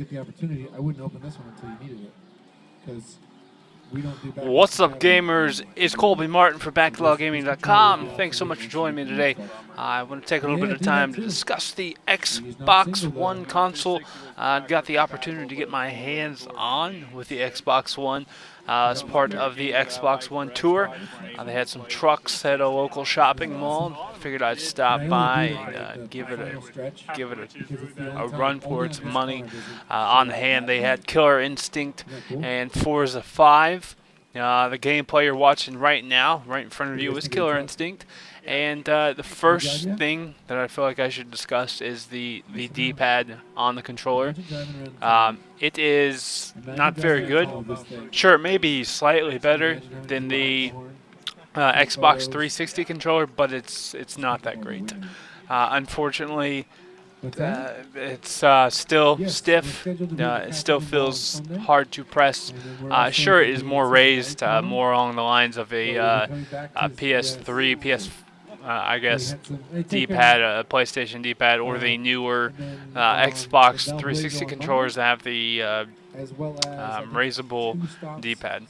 get the opportunity, I wouldn't open this one until you needed it. Because we don't do What's up, gamers? It's Colby Martin for BackloggedGaming.com. Thanks so much for joining me today. I want to take a little bit of time to discuss the Xbox One console. I've got the opportunity to get my hands on with the Xbox One as part of the Xbox One tour. They had some trucks at a local shopping mall. Figured I'd stop by and give it a run for its money. On hand, they had Killer Instinct and Forza 5. The gameplay you're watching right now, right in front of you, is Killer Instinct. And the first thing that I feel like I should discuss is the D-pad on the controller. It is not very good. Sure, it may be slightly better than the Xbox 360 controller, but it's not that great. Unfortunately, it's still stiff. It still feels hard to press. Sure, it is more raised, more along the lines of a PS3, I guess, D-pad, a PlayStation D-pad, or the newer Xbox 360 controllers that have the raisable D-pad.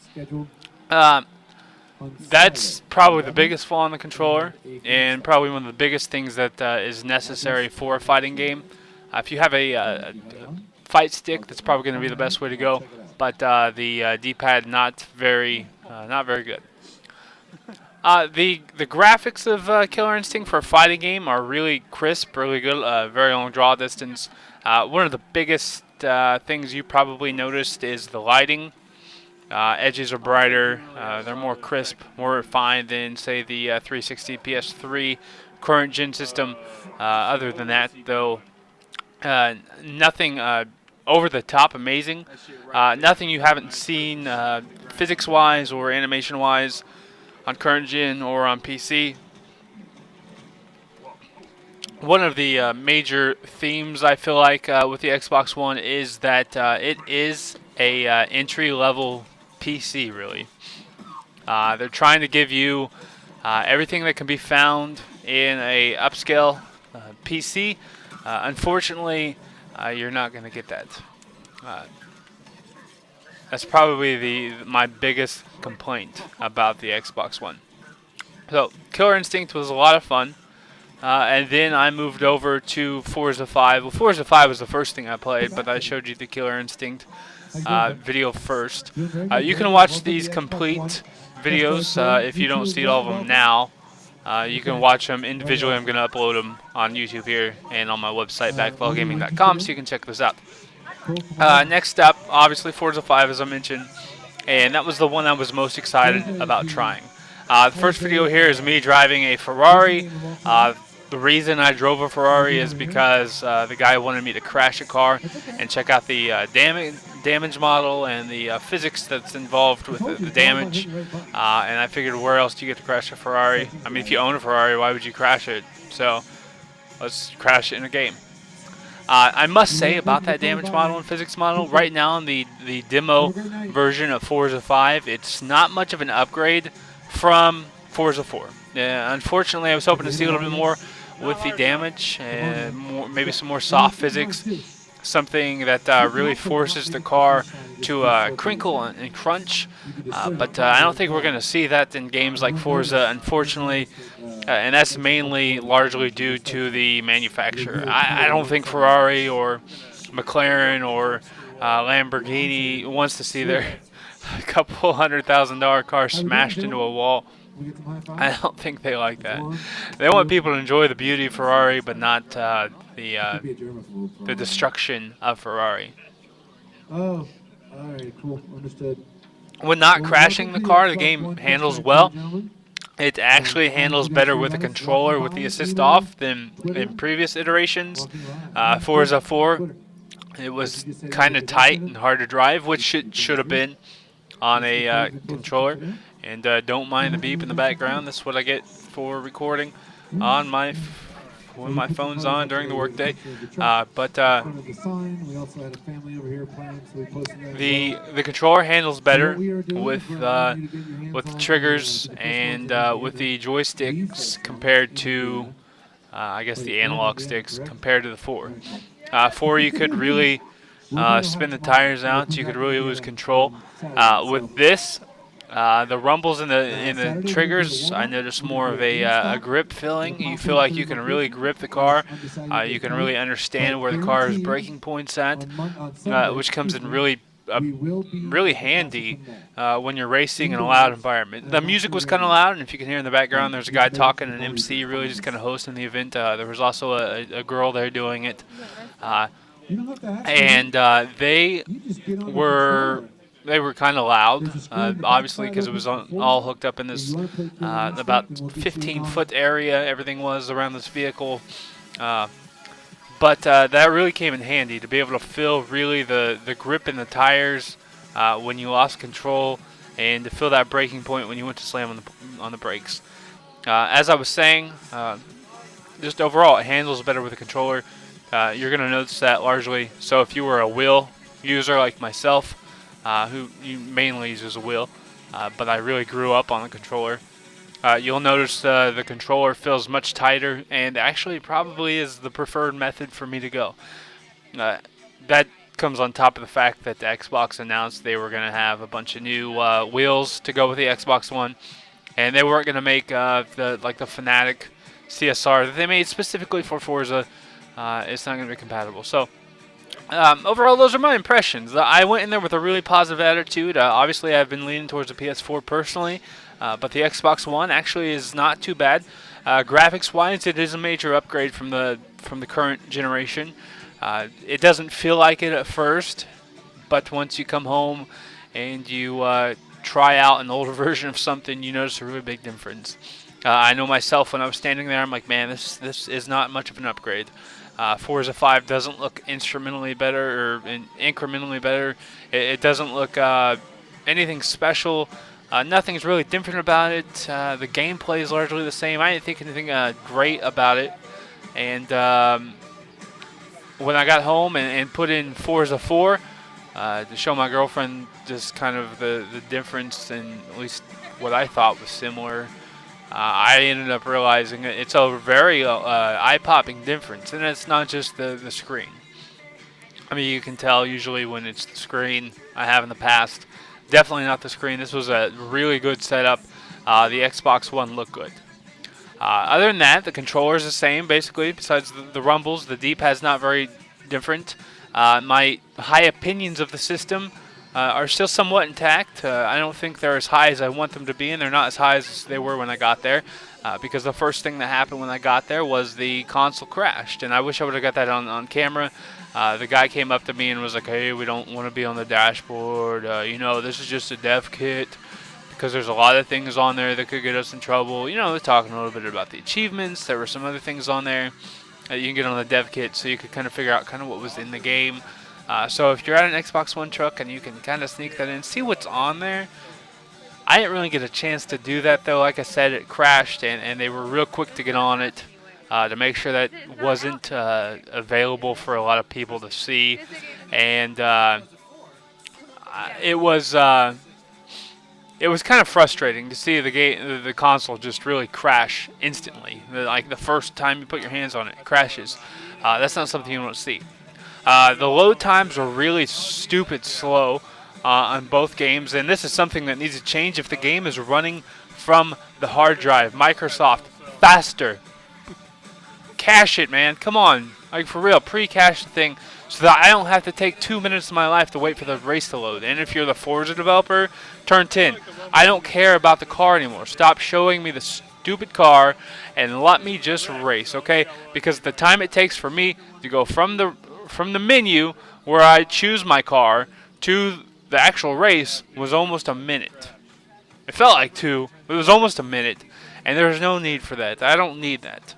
That's probably the biggest flaw in the controller, and probably one of the biggest things that is necessary for a fighting game. If you have a fight stick, that's probably going to be the best way to go. But the D-pad not very good. The graphics of Killer Instinct for a fighting game are really crisp, really good, very long draw distance. One of the biggest things you probably noticed is the lighting. Edges are brighter, they're more crisp, more refined than, say, the 360 PS3 current gen system. Other than that, though, nothing over the top amazing. Nothing you haven't seen physics-wise or animation-wise on current gen or on PC. One of the major themes I feel like with the Xbox One is that it is a entry-level PC, really. They're trying to give you everything that can be found in a upscale PC. Unfortunately, you're not going to get that. That's probably my biggest complaint about the Xbox One. So, Killer Instinct was a lot of fun. And then I moved over to Forza 5. Well, Forza 5 was the first thing I played, but I showed you the Killer Instinct video first. You can watch these complete videos if you don't see all of them now. You can watch them individually. I'm going to upload them on YouTube here and on my website, backloggedgaming.com, so you can check this out. Next up, obviously, Forza 5, as I mentioned, and that was the one I was most excited about trying. The first video here is me driving a Ferrari. The reason I drove a Ferrari is because the guy wanted me to crash a car and check out the damage model and the physics that's involved with the damage. And I figured, where else do you get to crash a Ferrari? I mean, if you own a Ferrari, why would you crash it? So let's crash it in a game. I must say about that damage model and physics model, right now in the demo version of Forza 5, it's not much of an upgrade from Forza 4. Unfortunately, I was hoping to see a little bit more with the damage and maybe some more soft physics, something that really forces the car to crinkle and crunch. But I don't think we're going to see that in games like Forza, unfortunately, and that's mainly largely due to the manufacturer. I don't think Ferrari or McLaren or Lamborghini wants to see their couple $100,000 car smashed into a wall. I don't think they like that. They want people to enjoy the beauty of Ferrari, but not the destruction of Ferrari. Oh, all right, cool, understood. When not crashing the car, the game handles well. It actually handles better with the controller with the assist off than in previous iterations. Forza 4, it was kind of tight and hard to drive, which it should have been on a controller. And don't mind the beep in the background. That's what I get for recording on when my phone's on during the workday. But the controller handles better with the triggers and with the joysticks compared to I guess the analog sticks compared to the 4. 4 you could really spin the tires out, you could really lose control. With this, the rumbles in the triggers, I noticed more of a grip feeling. You feel like you can really grip the car. You can really understand where the car's braking points at, which comes in really handy when you're racing in a loud environment. The music was kind of loud, and if you can hear in the background, there's a guy talking, an MC really just kind of hosting the event. There was also a girl there doing it. And they were kind of loud, obviously, because it was all hooked up in this about 15-foot area. Everything was around this vehicle, but that really came in handy to be able to feel really the grip in the tires when you lost control, and to feel that braking point when you went to slam on the brakes. As I was saying, just overall, it handles better with a controller. You're going to notice that largely. So if you were a wheel user like myself, who mainly uses a wheel, but I really grew up on the controller, you'll notice the controller feels much tighter, and actually probably is the preferred method for me to go. That comes on top of the fact that the Xbox announced they were going to have a bunch of new wheels to go with the Xbox One, and they weren't going to make the Fanatic CSR that they made specifically for Forza. It's not going to be compatible. So overall, those are my impressions. I went in there with a really positive attitude. Obviously, I've been leaning towards the PS4 personally, but the Xbox One actually is not too bad. Graphics-wise, it is a major upgrade from the current generation. It doesn't feel like it at first, but once you come home and you try out an older version of something, you notice a really big difference. I know myself, when I was standing there, I'm like, man, this is not much of an upgrade. Forza 5 doesn't look instrumentally better or incrementally better. It doesn't look anything special. Nothing's really different about it. The gameplay is largely the same. I didn't think anything great about it. And when I got home and put in Forza 4 to show my girlfriend just kind of the difference, and at least what I thought was similar, I ended up realizing it's a very eye-popping difference, and it's not just the screen. I mean, you can tell usually when it's the screen. I have in the past. Definitely not the screen. This was a really good setup. The Xbox One looked good. Other than that, the controller is the same, basically, besides the rumbles. The D-pad's not very different. My high opinions of the system are still somewhat intact. I don't think they're as high as I want them to be, and they're not as high as they were when I got there, because the first thing that happened when I got there was the console crashed, and I wish I would have got that on camera. The guy came up to me and was like, hey, we don't want to be on the dashboard. This is just a dev kit, because there's a lot of things on there that could get us in trouble. They're talking a little bit about the achievements. There were some other things on there that you can get on the dev kit, so you could kind of figure out kind of what was in the game. So if you're at an Xbox One truck and you can kind of sneak that in, see what's on there. I didn't really get a chance to do that, though. Like I said, it crashed, and they were real quick to get on it to make sure that wasn't available for a lot of people to see. And it was kind of frustrating to see the console just really crash instantly. Like the first time you put your hands on it, it crashes. That's not something you want to see. The load times are really stupid slow on both games, and this is something that needs to change if the game is running from the hard drive. Microsoft, faster. Cache it, man. Come on. Like, for real, pre-cache the thing so that I don't have to take 2 minutes of my life to wait for the race to load. And if you're the Forza developer, turn 10. I don't care about the car anymore. Stop showing me the stupid car and let me just race, okay? Because the time it takes for me to go from the menu where I choose my car to the actual race was almost a minute. It felt like 2, but it was almost a minute, and there's no need for that. I don't need that.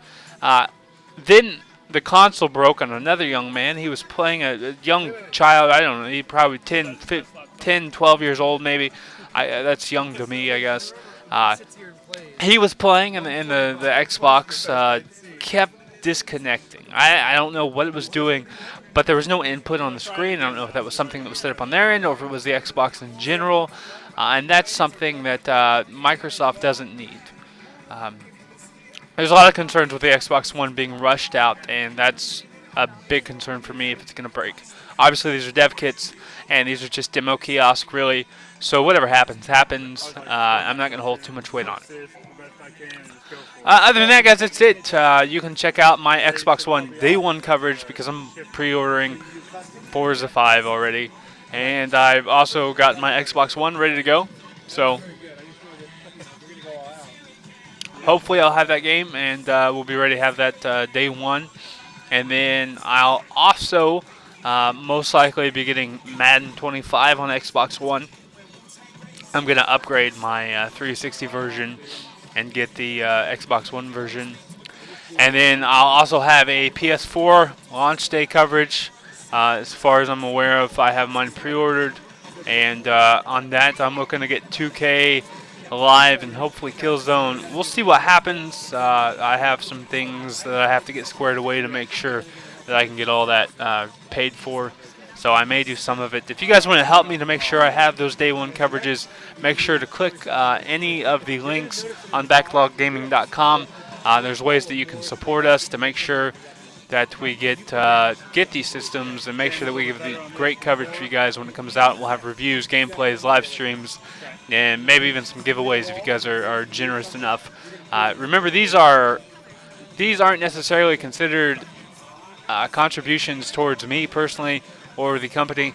Then the console broke on another young man. He was playing a young child. I don't know. He probably 10, 12 years old maybe. That's young to me, I guess. He was playing, and the Xbox kept disconnecting. I don't know what it was doing, but there was no input on the screen. I don't know if that was something that was set up on their end or if it was the Xbox in general. And that's something that Microsoft doesn't need. There's a lot of concerns with the Xbox One being rushed out, and that's a big concern for me if it's going to break. Obviously, these are dev kits, and these are just demo kiosk, really. So whatever happens, happens. I'm not going to hold too much weight on it. Other than that, guys, that's it. You can check out my Xbox One Day 1 coverage because I'm pre-ordering Forza 5 already. And I've also got my Xbox One ready to go. So hopefully I'll have that game, and we'll be ready to have that Day 1. And then I'll also most likely be getting Madden 25 on Xbox One. I'm going to upgrade my 360 version and get the Xbox One version. And then I'll also have a PS4 launch day coverage. As far as I'm aware of, I have mine pre-ordered. And on that, I'm looking to get 2K Live and hopefully Killzone. We'll see what happens. I have some things that I have to get squared away to make sure that I can get all that paid for. So I may do some of it. If you guys want to help me to make sure I have those day 1 coverages, make sure to click any of the links on backloggedgaming.com. There's ways that you can support us to make sure that we get these systems and make sure that we give the great coverage for you guys when it comes out. We'll have reviews, gameplays, live streams, and maybe even some giveaways if you guys are generous enough. Remember, these aren't necessarily considered contributions towards me personally or the company.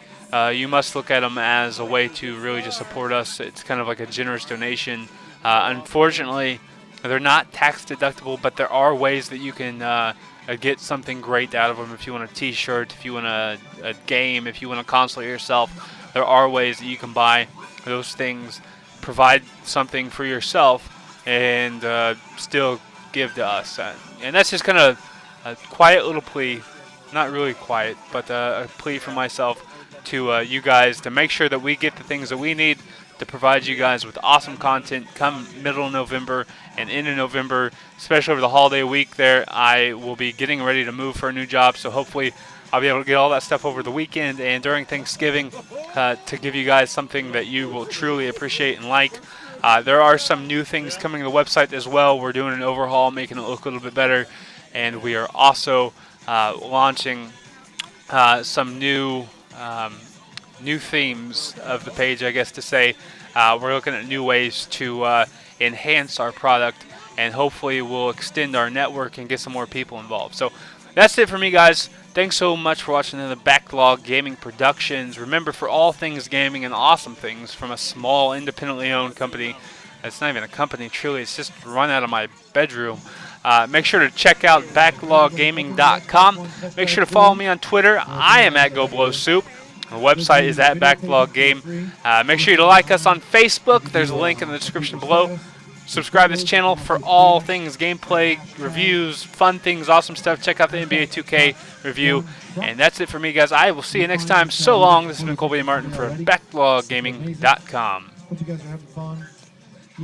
You must look at them as a way to really just support us. It's kind of like a generous donation. Unfortunately, they're not tax deductible, but there are ways that you can get something great out of them. If you want a t-shirt, if you want a game, if you want a console yourself, there are ways that you can buy those things, provide something for yourself, and still give to us. And that's just kind of a quiet little plea. Not really quiet, but a plea for myself to you guys to make sure that we get the things that we need to provide you guys with awesome content come middle of November and into November, especially over the holiday week there. I will be getting ready to move for a new job, so hopefully I'll be able to get all that stuff over the weekend and during Thanksgiving to give you guys something that you will truly appreciate and like. There are some new things coming to the website as well. We're doing an overhaul, making it look a little bit better, and we are also launching some new themes of the page, I guess to say. We're looking at new ways to enhance our product, and hopefully we'll extend our network and get some more people involved. So that's it for me, guys. Thanks so much for watching the Backlog Gaming Productions. Remember, for all things gaming and awesome things from a small, independently owned company, it's not even a company, truly, it's just run out of my bedroom. Make sure to check out backloggedgaming.com. Make sure to follow me on Twitter. I am at GoBlowSoup. The website is at Backlog Game. Make sure you like us on Facebook. There's a link in the description below. Subscribe to this channel for all things gameplay, reviews, fun things, awesome stuff. Check out the NBA 2K review. And that's it for me, guys. I will see you next time. So long. This has been Colby Martin for BacklogGaming.com. Hope you guys are having fun.